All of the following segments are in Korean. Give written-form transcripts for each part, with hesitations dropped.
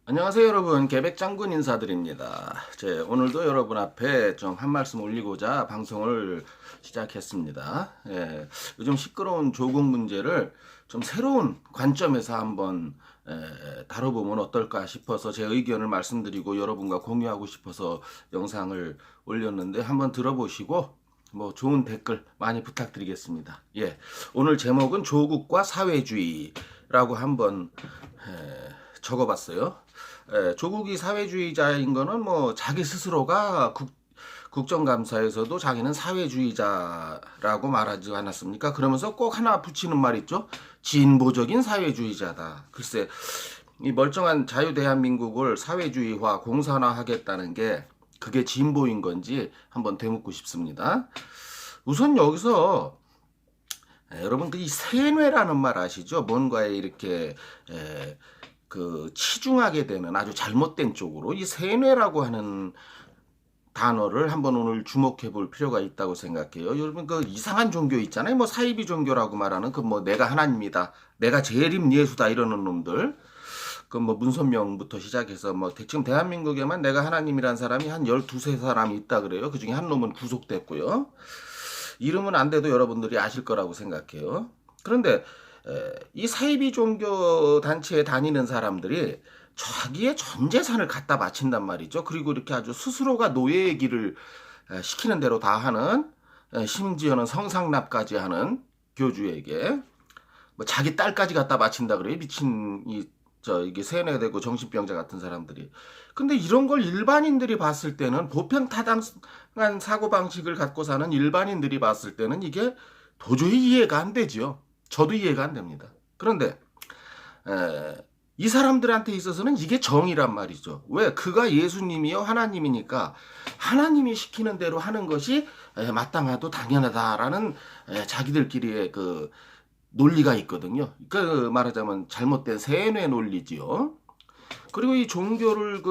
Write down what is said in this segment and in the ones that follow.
안녕하세요 여러분, 계백장군 인사드립니다. 오늘도 여러분 앞에 좀 한 말씀 올리고자 방송을 시작했습니다. 요즘 시끄러운 조국 문제를 좀 새로운 관점에서 한번 다뤄보면 어떨까 싶어서 제 의견을 말씀드리고 여러분과 공유하고 싶어서 영상을 올렸는데 한번 들어보시고 뭐 좋은 댓글 많이 부탁드리겠습니다. 오늘 제목은 조국과 사회주의라고 한번 적어봤어요. 조국이 사회주의자인 거는 뭐 자기 스스로가 국정감사에서도 자기는 사회주의자라고 말하지 않았습니까? 그러면서 꼭 하나 붙이는 말 있죠. 진보적인 사회주의자다. 글쎄, 이 멀쩡한 자유대한민국을 사회주의화, 공산화하겠다는 게 그게 진보인 건지 한번 되묻고 싶습니다. 우선 여기서 여러분 이 세뇌라는 말 아시죠? 뭔가에 이렇게 치중하게 되는 아주 잘못된 쪽으로 이 세뇌라고 하는 단어를 한번 오늘 주목해 볼 필요가 있다고 생각해요. 여러분 그 이상한 종교 있잖아요. 뭐 사이비 종교라고 말하는 그 뭐 내가 하나님이다, 내가 재림 예수다 이러는 놈들. 그 뭐 문선명부터 시작해서 뭐 지금 대한민국에만 내가 하나님이란 사람이 한 12세 사람이 있다 그래요. 그중에 한 놈은 구속됐고요. 이름은 안 돼도 여러분들이 아실 거라고 생각해요. 그런데 이 사이비 종교 단체에 다니는 사람들이 자기의 전 재산을 갖다 바친단 말이죠. 그리고 이렇게 아주 스스로가 노예의 길을 시키는 대로 다 하는, 심지어는 성상납까지 하는 교주에게 뭐 자기 딸까지 갖다 바친다 그래요. 미친 이게 세뇌되고 정신병자 같은 사람들이. 근데 이런 걸 일반인들이 봤을 때는, 보편타당한 사고방식을 갖고 사는 일반인들이 봤을 때는 이게 도저히 이해가 안 되죠. 저도 이해가 안 됩니다. 그런데 이 사람들한테 있어서는 이게 정의란 말이죠. 왜? 그가 예수님이요 하나님이니까 하나님이 시키는 대로 하는 것이 마땅하고 당연하다라는 자기들끼리의 그 논리가 있거든요. 그 말하자면 잘못된 세뇌 논리지요. 그리고 이 종교를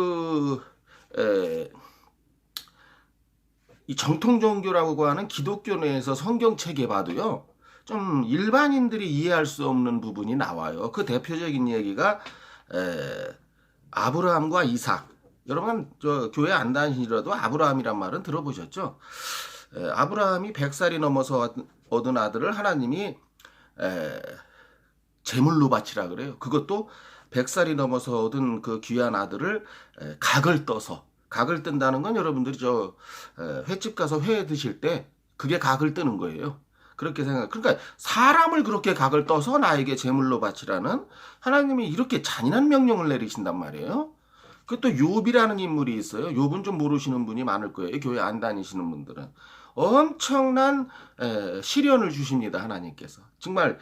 이 정통 종교라고 하는 기독교 내에서 성경책에 봐도요, 좀 일반인들이 이해할 수 없는 부분이 나와요. 그 대표적인 얘기가 아브라함과 이삭. 여러분 저 교회 안 다니시더라도 아브라함이란 말은 들어보셨죠? 아브라함이 100살이 넘어서 얻은 아들을 하나님이 제물로 바치라 그래요. 그것도 100살이 넘어서 얻은 그 귀한 아들을 각을 뜬다는 건 여러분들이 횟집 가서 회 드실 때 그게 각을 뜨는 거예요. 그렇게 그러니까 사람을 그렇게 각을 떠서 나에게 제물로 바치라는 하나님이 이렇게 잔인한 명령을 내리신단 말이에요. 그것도 욥이라는 인물이 있어요. 욥은 좀 모르시는 분이 많을 거예요. 교회 안 다니시는 분들은. 엄청난 시련을 주십니다. 하나님께서. 정말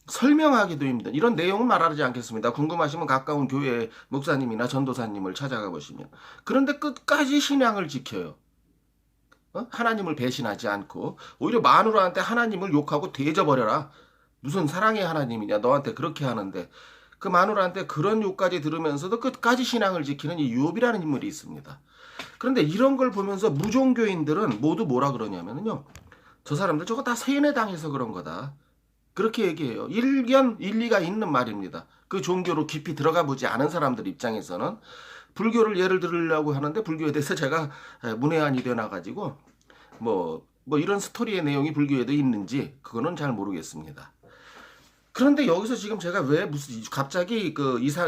설명하기도 힘든 이런 내용은 말하지 않겠습니다. 궁금하시면 가까운 교회 목사님이나 전도사님을 찾아가 보시면. 그런데 끝까지 신앙을 지켜요. 하나님을 배신하지 않고 오히려 마누라한테 하나님을 욕하고 대져버려라. 무슨 사랑의 하나님이냐, 너한테 그렇게 하는데. 그 마누라한테 그런 욕까지 들으면서도 끝까지 신앙을 지키는 이 욥이라는 인물이 있습니다. 그런데 이런 걸 보면서 무종교인들은 모두 뭐라 그러냐면요, 저 사람들 저거 다 세뇌당해서 그런 거다. 그렇게 얘기해요. 일리가 있는 말입니다. 그 종교로 깊이 들어가 보지 않은 사람들 입장에서는. 불교를 예를 들으려고 하는데 불교에 대해서 제가 문외한이 되어나가지고 뭐 이런 스토리의 내용이 불교에도 있는지 그거는 잘 모르겠습니다. 그런데 여기서 지금 제가 왜 갑자기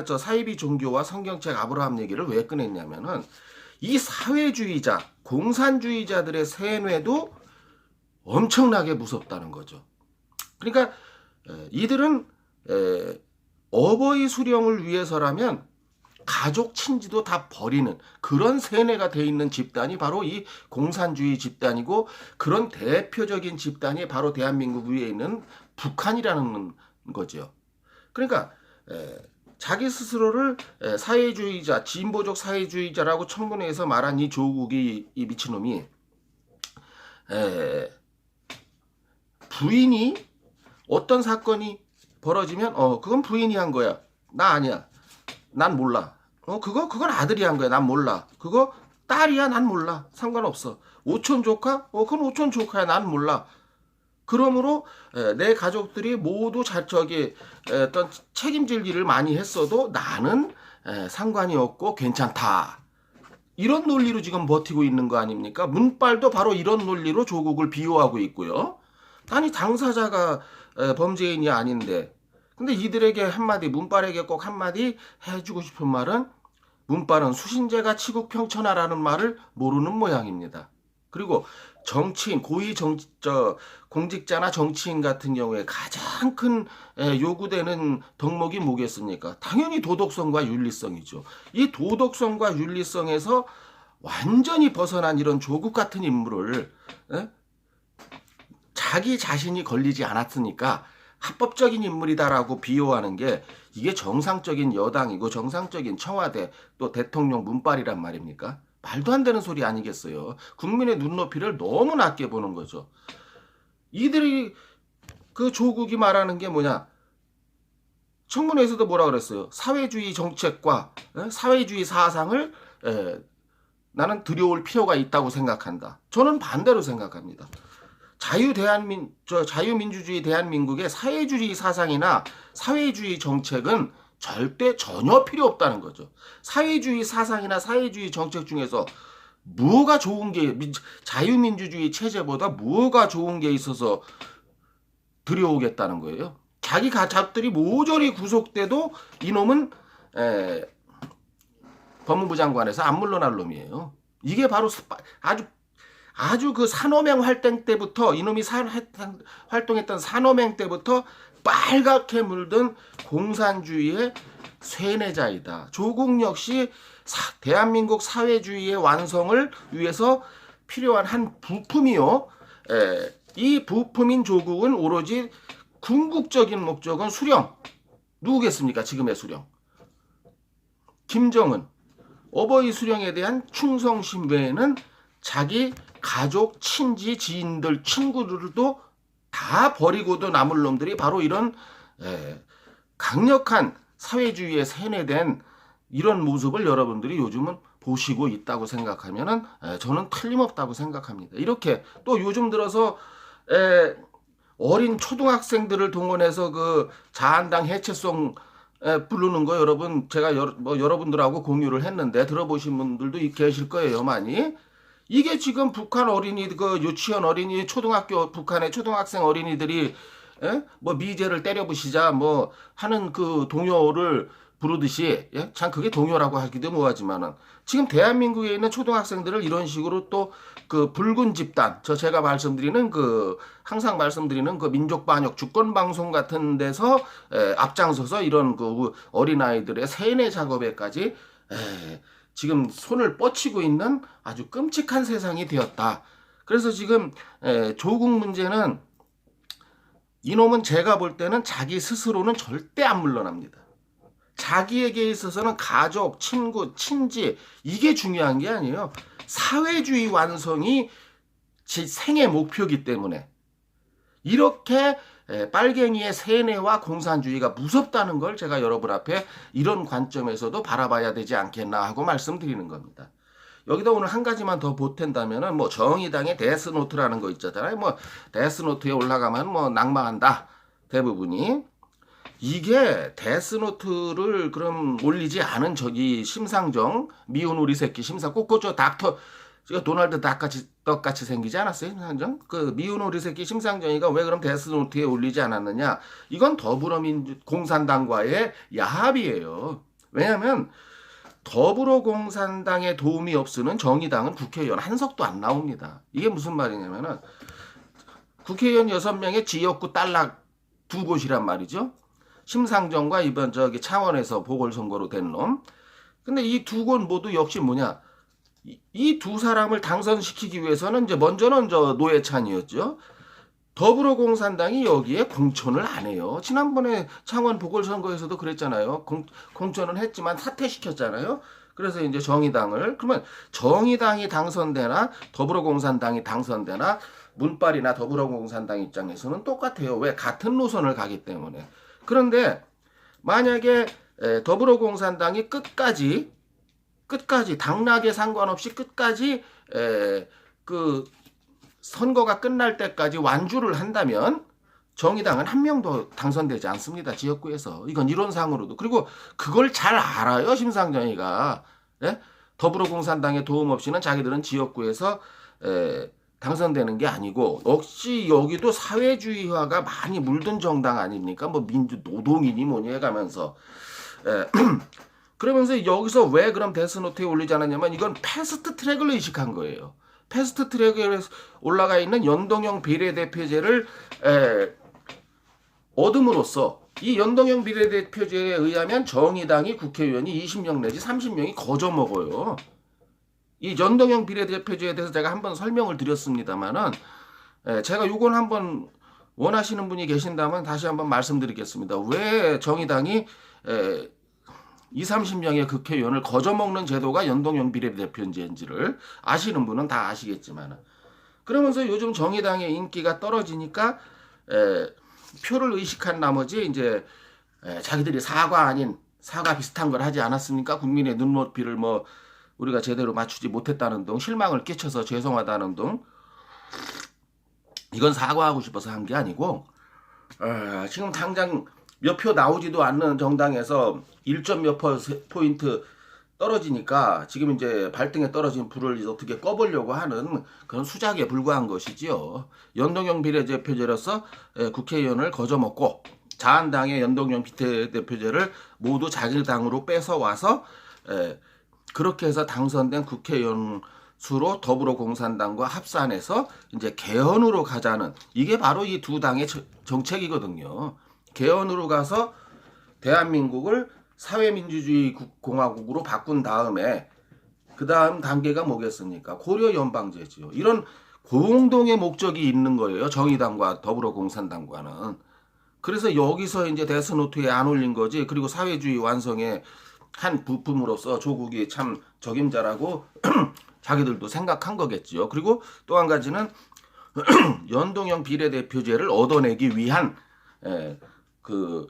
저 사이비 종교와 성경책 아브라함 얘기를 왜 꺼냈냐면은, 이 사회주의자, 공산주의자들의 세뇌도 엄청나게 무섭다는 거죠. 그러니까 이들은 어버이 수령을 위해서라면 가족 친지도 다 버리는 그런 세뇌가 돼 있는 집단이 바로 이 공산주의 집단이고, 그런 대표적인 집단이 바로 대한민국 위에 있는 북한이라는 거죠. 그러니까 자기 스스로를 사회주의자, 진보적 사회주의자라고 청문회에서 말한 이 조국이, 이 미친놈이 부인이 어떤 사건이 벌어지면 그건 부인이 한 거야, 나 아니야, 난 몰라. 그건 아들이 한 거야, 난 몰라. 그거 딸이야, 난 몰라. 상관없어. 오촌 조카? 그건 오촌 조카야, 난 몰라. 그러므로 내 가족들이 모두 어떤 책임질 일을 많이 했어도 나는 상관이 없고 괜찮다. 이런 논리로 지금 버티고 있는 거 아닙니까? 문빨도 바로 이런 논리로 조국을 비호하고 있고요. 아니 당사자가 범죄인이 아닌데, 근데 이들에게 한마디, 문빨에게 꼭 한마디 해주고 싶은 말은, 문빨은 수신제가 치국평천하라는 말을 모르는 모양입니다. 그리고 정치인, 공직자나 정치인 같은 경우에 가장 큰 요구되는 덕목이 뭐겠습니까? 당연히 도덕성과 윤리성이죠. 이 도덕성과 윤리성에서 완전히 벗어난 이런 조국 같은 인물을 자기 자신이 걸리지 않았으니까 합법적인 인물이다라고 비호하는 게, 이게 정상적인 여당이고 정상적인 청와대 또 대통령 문빨이란 말입니까? 말도 안 되는 소리 아니겠어요. 국민의 눈높이를 너무 낮게 보는 거죠. 이들이 그 조국이 말하는 게 뭐냐? 청문회에서도 뭐라 그랬어요? 사회주의 정책과 사회주의 사상을 나는 들여올 필요가 있다고 생각한다. 저는 반대로 생각합니다. 자유민주주의 대한민국의 사회주의 사상이나 사회주의 정책은 절대 전혀 필요 없다는 거죠. 사회주의 사상이나 사회주의 정책 중에서 뭐가 좋은 게, 자유민주주의 체제보다 뭐가 좋은 게 있어서 들여오겠다는 거예요. 자기 가족들이 모조리 구속돼도 이놈은 법무부 장관에서 안 물러날 놈이에요. 이게 바로 아주 그 산호맹 활동 때부터, 이놈이 활동했던 산호맹 때부터 빨갛게 물든 공산주의의 쇠뇌자이다. 조국 역시 대한민국 사회주의의 완성을 위해서 필요한 한 부품이요. 이 부품인 조국은 오로지 궁극적인 목적은 수령. 누구겠습니까? 지금의 수령. 김정은. 어버이 수령에 대한 충성심 외에는 자기 가족, 친지, 지인들, 친구들도 다 버리고도 남을 놈들이 바로 이런 강력한 사회주의에 세뇌된 이런 모습을 여러분들이 요즘은 보시고 있다고 생각하면은 저는 틀림없다고 생각합니다. 이렇게 또 요즘 들어서 어린 초등학생들을 동원해서 그 자한당 해체송 부르는 거, 여러분 제가 여러분들하고 공유를 했는데 들어보신 분들도 계실 거예요, 많이. 이게 지금 북한 어린이, 그 유치원 어린이, 북한의 초등학생 어린이들이 뭐 미제를 때려부시자 뭐 하는 그 동요를 부르듯이, 참 그게 동요라고 하기도 뭐하지만은, 지금 대한민국에 있는 초등학생들을 이런 식으로 또 그 붉은 집단, 제가 말씀드리는 항상 말씀드리는 그 민족 반역 주권 방송 같은 데서 앞장서서 이런 그 어린아이들의 세뇌 작업에까지 지금 손을 뻗치고 있는 아주 끔찍한 세상이 되었다. 그래서 지금 조국 문제는, 이놈은 제가 볼 때는 자기 스스로는 절대 안 물러납니다. 자기에게 있어서는 가족, 친구, 친지, 이게 중요한 게 아니에요. 사회주의 완성이 지 생애 목표이기 때문에 이렇게 빨갱이의 세뇌와 공산주의가 무섭다는 걸 제가 여러분 앞에 이런 관점에서도 바라봐야 되지 않겠나 하고 말씀드리는 겁니다. 여기다 오늘 한 가지만 더 보탠다면은, 뭐 정의당의 데스노트라는 거 있잖아요. 뭐 데스노트에 올라가면 뭐 낭망한다, 대부분이. 이게 데스노트를 그럼 올리지 않은 심상정, 미운 우리 새끼 꼭저 닥터, 도널드 떡같이 생기지 않았어요, 심상정? 그 미운 우리 새끼 심상정이가 왜 그럼 데스노트에 올리지 않았느냐? 이건 공산당과의 야합이에요. 왜냐하면 더불어공산당의 도움이 없으는 정의당은 국회의원 한 석도 안 나옵니다. 이게 무슨 말이냐면은, 국회의원 6명의 지역구 딸락 2곳이란 말이죠. 심상정과 이번 창원에서 보궐선거로 된 놈. 근데 이 2곳 모두 역시 뭐냐? 이 두 사람을 당선시키기 위해서는 먼저는 노회찬이었죠. 더불어공산당이 여기에 공천을 안 해요. 지난번에 창원 보궐선거에서도 그랬잖아요. 공천은 했지만 사퇴시켰잖아요. 그래서 이제 정의당을, 그러면 정의당이 당선되나 더불어공산당이 당선되나 문빨이나 더불어공산당 입장에서는 똑같아요. 왜? 같은 노선을 가기 때문에. 그런데 만약에 더불어공산당이 끝까지 당락에 상관없이 끝까지 그 선거가 끝날 때까지 완주를 한다면, 정의당은 한 명도 당선되지 않습니다. 지역구에서. 이건 이론상으로도. 그리고 그걸 잘 알아요. 심상정이가. 예? 더불어공산당의 도움 없이는 자기들은 지역구에서 당선되는 게 아니고 역시 여기도 사회주의화가 많이 물든 정당 아닙니까? 뭐 노동이니 뭐니 해가면서 그러면서 여기서 왜 그럼 데스노트에 올리지 않았냐면 이건 패스트 트랙을 의식한 거예요. 패스트 트랙에 올라가 있는 연동형 비례대표제를 얻음으로써 이 연동형 비례대표제에 의하면 정의당이 국회의원이 20명 내지 30명이 거저 먹어요. 이 연동형 비례대표제에 대해서 제가 한번 설명을 드렸습니다만은 제가 요건 한번 원하시는 분이 계신다면 다시 한번 말씀드리겠습니다. 왜 정의당이 30명의 국회의원을 거저먹는 제도가 연동형 비례대표제인지를 아시는 분은 다 아시겠지만 그러면서 요즘 정의당의 인기가 떨어지니까 표를 의식한 나머지 이제 자기들이 사과 아닌 사과 비슷한 걸 하지 않았습니까? 국민의 눈높이를 뭐 우리가 제대로 맞추지 못했다는 등 실망을 끼쳐서 죄송하다는 등 이건 사과하고 싶어서 한 게 아니고 지금 당장 몇 표 나오지도 않는 정당에서 1점 몇 포인트 떨어지니까 지금 이제 발등에 떨어진 불을 어떻게 꺼보려고 하는 그런 수작에 불과한 것이지요. 연동형 비례대표제로서 국회의원을 거저먹고 자한당의 연동형 비례대표제를 모두 자기 당으로 뺏어와서 그렇게 해서 당선된 국회의원 수로 더불어공산당과 합산해서 이제 개헌으로 가자는 이게 바로 이 두 당의 정책이거든요. 개헌으로 가서 대한민국을 사회민주주의 공화국으로 바꾼 다음에 그 다음 단계가 뭐겠습니까? 고려연방제죠. 이런 공동의 목적이 있는 거예요. 정의당과 더불어공산당과는. 그래서 여기서 이제 데스노트에 안 올린 거지. 그리고 사회주의 완성의 한 부품으로서 조국이 참 적임자라고 자기들도 생각한 거겠지요. 그리고 또 한 가지는 연동형 비례대표제를 얻어내기 위한 그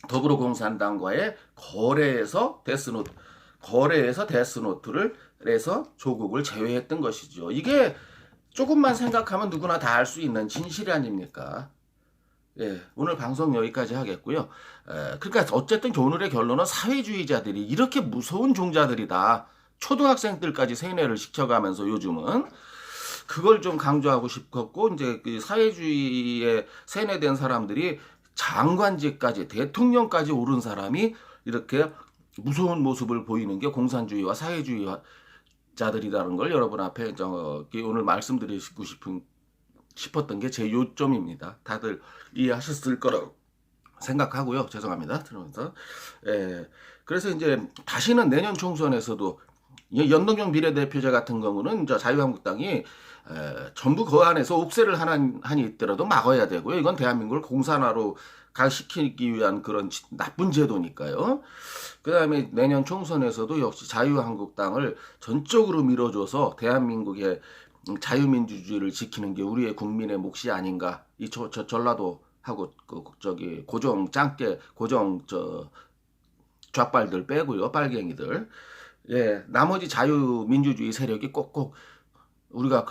더불어공산당과의 거래에서 데스노트를 해서 조국을 제외했던 것이죠. 이게 조금만 생각하면 누구나 다 알 수 있는 진실 아닙니까? 예, 오늘 방송 여기까지 하겠고요. 그러니까 어쨌든 오늘의 결론은 사회주의자들이 이렇게 무서운 종자들이다. 초등학생들까지 세뇌를 시켜가면서 요즘은 그걸 좀 강조하고 싶었고 이제 그 사회주의에 세뇌된 사람들이 장관직까지 대통령까지 오른 사람이 이렇게 무서운 모습을 보이는 게 공산주의와 사회주의자들이라는 걸 여러분 앞에 오늘 말씀드리고 싶었던 게 제 요점입니다. 다들 이해하셨을 거라고 생각하고요. 죄송합니다. 들으면서 그래서 이제 다시는 내년 총선에서도 연동형 비례대표제 같은 경우는 자유한국당이 전부 그 안에서 옥세를 하니 있더라도 막아야 되고요. 이건 대한민국을 공산화로 가시키기 위한 그런 나쁜 제도니까요. 그 다음에 내년 총선에서도 역시 자유한국당을 전적으로 밀어줘서 대한민국의 자유민주주의를 지키는 게 우리의 국민의 몫이 아닌가. 이 전라도하고 고정 짱깨 고정 좌빨들 빼고요. 빨갱이들. 예, 나머지 자유민주주의 세력이 꼭꼭 우리가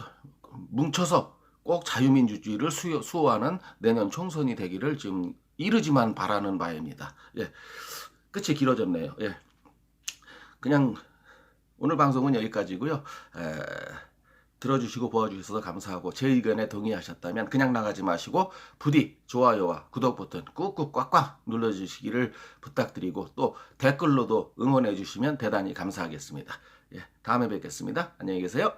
뭉쳐서 꼭 자유민주주의를 수호하는 내년 총선이 되기를 지금 이르지만 바라는 바입니다. 예, 끝이 길어졌네요. 예, 그냥 오늘 방송은 여기까지고요. 들어주시고 보아주셔서 감사하고 제 의견에 동의하셨다면 그냥 나가지 마시고 부디 좋아요와 구독 버튼 꾹꾹 꽉꽉 눌러주시기를 부탁드리고 또 댓글로도 응원해 주시면 대단히 감사하겠습니다. 예, 다음에 뵙겠습니다. 안녕히 계세요.